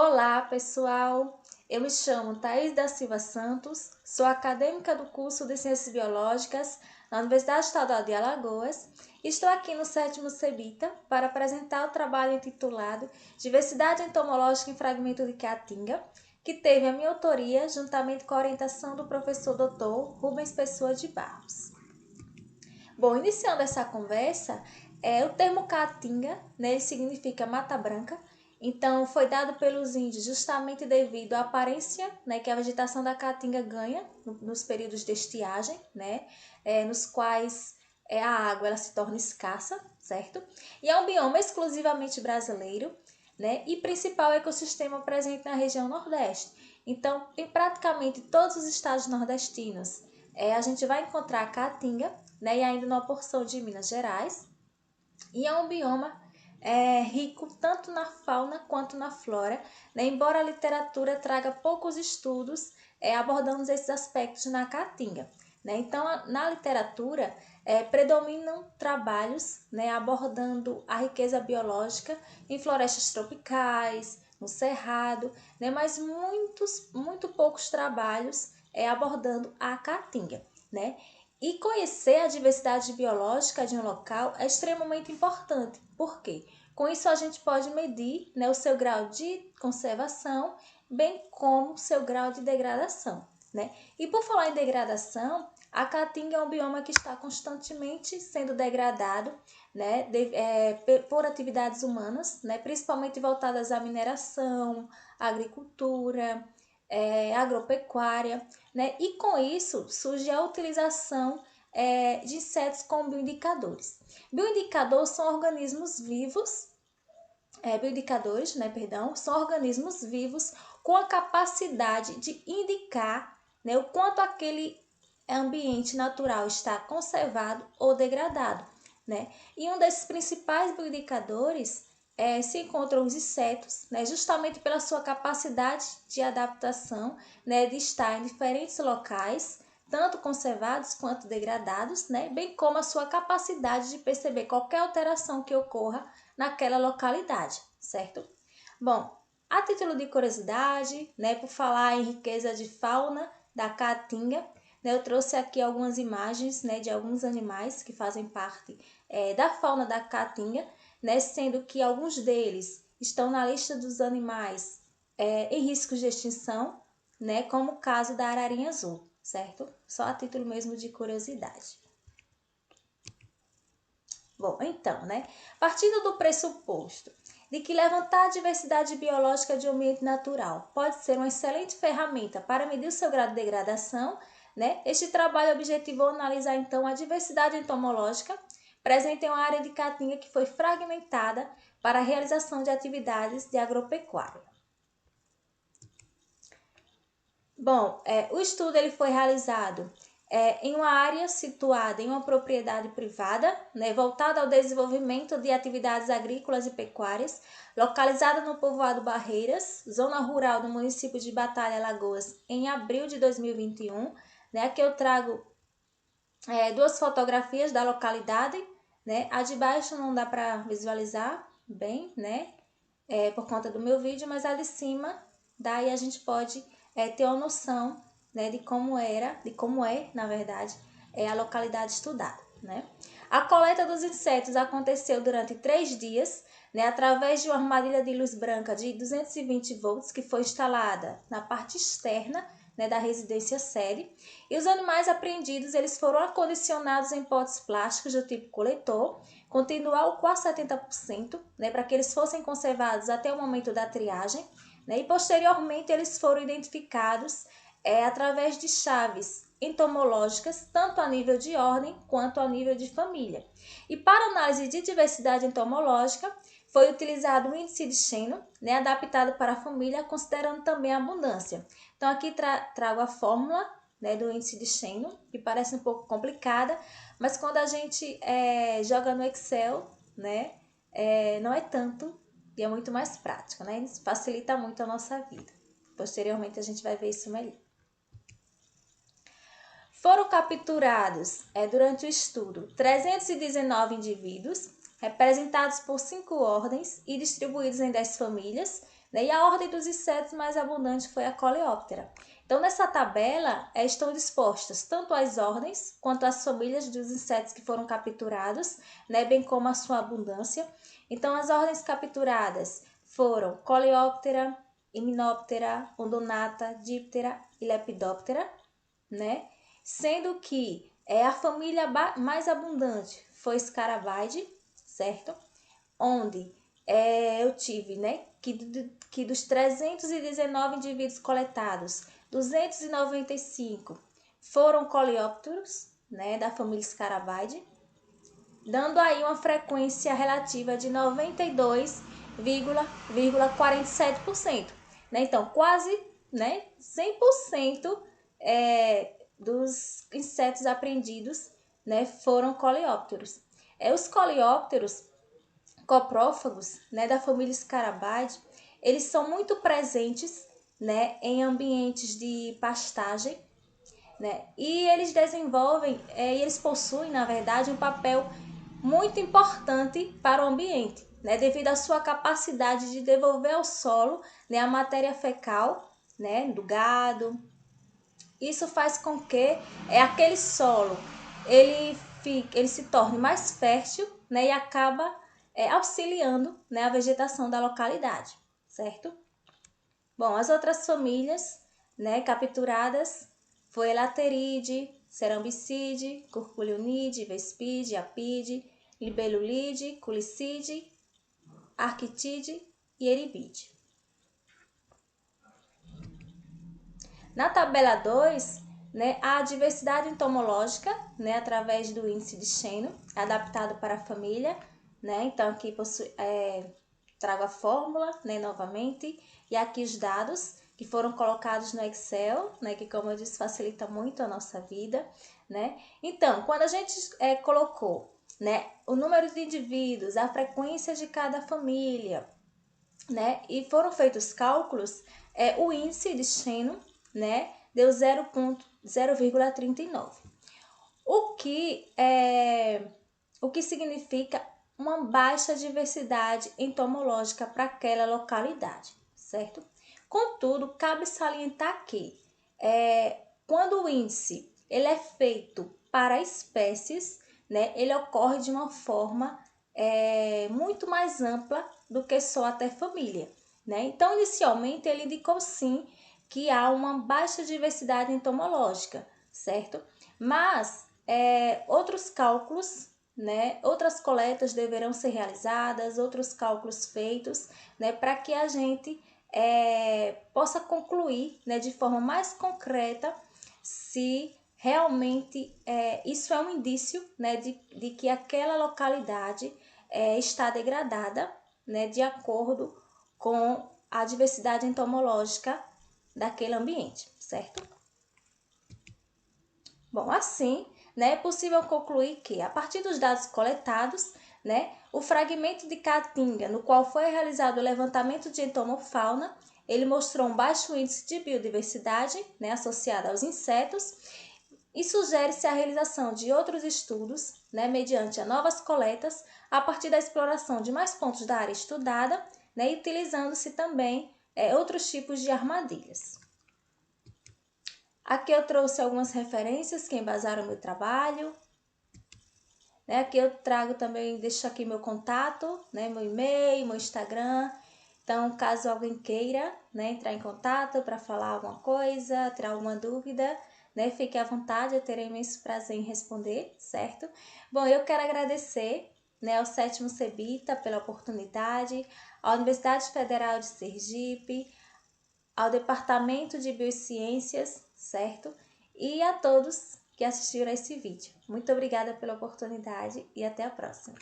Olá, pessoal! Eu me chamo Thaís da Silva Santos, sou acadêmica do curso de Ciências Biológicas na Universidade Estadual de Alagoas e estou aqui no 7º CEBITA para apresentar o trabalho intitulado Diversidade Entomológica em Fragmento de Caatinga, que teve a minha autoria juntamente com a orientação do professor Dr. Rubens Pessoa de Barros. Bom, iniciando essa conversa, o termo Caatinga, ele significa Mata Branca. Então, foi dado pelos índios justamente devido à aparência, que a vegetação da caatinga ganha nos períodos de estiagem, nos quais a água ela se torna escassa, certo? E é um bioma exclusivamente brasileiro, e principal ecossistema presente na região Nordeste. Então, em praticamente todos os estados nordestinos, a gente vai encontrar a caatinga, e ainda numa porção de Minas Gerais, e é um bioma rico tanto na fauna quanto na flora, embora a literatura traga poucos estudos abordando esses aspectos na caatinga. Então, na literatura, predominam trabalhos abordando a riqueza biológica em florestas tropicais, no cerrado, mas muito poucos trabalhos abordando a caatinga. E conhecer a diversidade biológica de um local é extremamente importante. Por quê? Com isso a gente pode medir o seu grau de conservação, bem como o seu grau de degradação. E por falar em degradação, a caatinga é um bioma que está constantemente sendo degradado por atividades humanas, principalmente voltadas à mineração, agricultura, agropecuária, e com isso surge a utilização de insetos como bioindicadores. Bioindicadores são organismos vivos, são organismos vivos com a capacidade de indicar o quanto aquele ambiente natural está conservado ou degradado. E um desses principais bioindicadores se encontram os insetos, justamente pela sua capacidade de adaptação, de estar em diferentes locais, tanto conservados quanto degradados, bem como a sua capacidade de perceber qualquer alteração que ocorra naquela localidade, certo? Bom, a título de curiosidade, por falar em riqueza de fauna da caatinga, eu trouxe aqui algumas imagens de alguns animais que fazem parte da fauna da caatinga, sendo que alguns deles estão na lista dos animais em riscos de extinção, como o caso da ararinha azul, certo? Só a título mesmo de curiosidade. Bom, então, partindo do pressuposto de que levantar a diversidade biológica de um ambiente natural pode ser uma excelente ferramenta para medir o seu grau de degradação, este trabalho objetivou analisar então a diversidade entomológica presente em uma área de caatinga que foi fragmentada para a realização de atividades de agropecuária. Bom, o estudo ele foi realizado em uma área situada em uma propriedade privada, voltada ao desenvolvimento de atividades agrícolas e pecuárias, localizada no povoado Barreiras, zona rural do município de Batalha, Alagoas, em abril de 2021. Aqui eu trago duas fotografias da localidade, a de baixo não dá para visualizar bem, por conta do meu vídeo, mas a de cima, daí a gente pode ter uma noção de como é, na verdade, a localidade estudada. A coleta dos insetos aconteceu durante 3 dias, através de uma armadilha de luz branca de 220 volts que foi instalada na parte externa da residência sede, e os animais apreendidos eles foram acondicionados em potes plásticos do tipo coletor, contendo álcool a 70%, para que eles fossem conservados até o momento da triagem, e posteriormente eles foram identificados através de chaves entomológicas, tanto a nível de ordem quanto a nível de família. E para análise de diversidade entomológica, foi utilizado o índice de Shannon, adaptado para a família, considerando também a abundância. Então, aqui trago a fórmula do índice de Shannon, que parece um pouco complicada, mas quando a gente joga no Excel, não é tanto e é muito mais prático, Isso facilita muito a nossa vida. Posteriormente, a gente vai ver isso melhor. Foram capturados, durante o estudo, 319 indivíduos, representados por 5 ordens e distribuídos em 10 famílias, né? E a ordem dos insetos mais abundante foi a Coleóptera. Então, nessa tabela estão dispostas tanto as ordens quanto as famílias dos insetos que foram capturados, né? Bem como a sua abundância. Então, as ordens capturadas foram Coleóptera, Hymenoptera, Odonata, Diptera e Lepidoptera, né? Sendo que a família mais abundante foi Scarabaeidae, certo? Onde eu tive, né, que dos 319 indivíduos coletados, 295 foram coleópteros, né, da família Scarabaeidae, dando aí uma frequência relativa de 92,47%, né? Então, quase, né, 100% dos insetos apreendidos, né, foram coleópteros. Os coleópteros coprófagos, né, da família Scarabaeidae, eles são muito presentes, né, em ambientes de pastagem, né, e eles desenvolvem e eles possuem, na verdade, um papel muito importante para o ambiente, né, devido à sua capacidade de devolver ao solo, né, a matéria fecal, né, do gado. Isso faz com que aquele solo ele se torne mais fértil, né, e acaba auxiliando, né, a vegetação da localidade, certo? Bom, as outras famílias, né, capturadas foi Lateride, Cerambicide, Curculionide, Vespide, Apide, Libellulide, Culicide, Arquitide e Eribide. Na tabela 2, né, a diversidade entomológica, né, através do índice de Shannon, adaptado para a família, né? Então aqui trago a fórmula, né, novamente, e aqui os dados que foram colocados no Excel, né, que como eu disse facilita muito a nossa vida, né? Então, quando a gente colocou, né, o número de indivíduos, a frequência de cada família, né, e foram feitos cálculos, o índice de Shannon, né, deu 0,39. O que significa uma baixa diversidade entomológica para aquela localidade, certo? Contudo, cabe salientar que quando o índice ele é feito para espécies, né, ele ocorre de uma forma muito mais ampla do que só até família, né? Então, inicialmente, ele indicou sim que há uma baixa diversidade entomológica, certo? Mas outros cálculos, né, outras coletas deverão ser realizadas, outros cálculos feitos, né, para que a gente possa concluir, né, de forma mais concreta se realmente isso é um indício, né, de que aquela localidade está degradada, né, de acordo com a diversidade entomológica daquele ambiente, certo? Bom, assim, né, é possível concluir que, a partir dos dados coletados, né, o fragmento de Caatinga, no qual foi realizado o levantamento de entomofauna, ele mostrou um baixo índice de biodiversidade, né, associado aos insetos, e sugere-se a realização de outros estudos, né, mediante novas coletas, a partir da exploração de mais pontos da área estudada, né, e utilizando-se também outros tipos de armadilhas. Aqui eu trouxe algumas referências que embasaram o meu trabalho. Aqui eu trago também, deixo aqui meu contato, né, meu e-mail, meu Instagram. Então, caso alguém queira, né, entrar em contato para falar alguma coisa, tirar alguma dúvida, né, fique à vontade, eu terei imenso prazer em responder, certo? Bom, eu quero agradecer, né, ao 7º CEBITA pela oportunidade, à Universidade Federal de Sergipe, ao Departamento de Biociências, certo? E a todos que assistiram a esse vídeo. Muito obrigada pela oportunidade e até a próxima.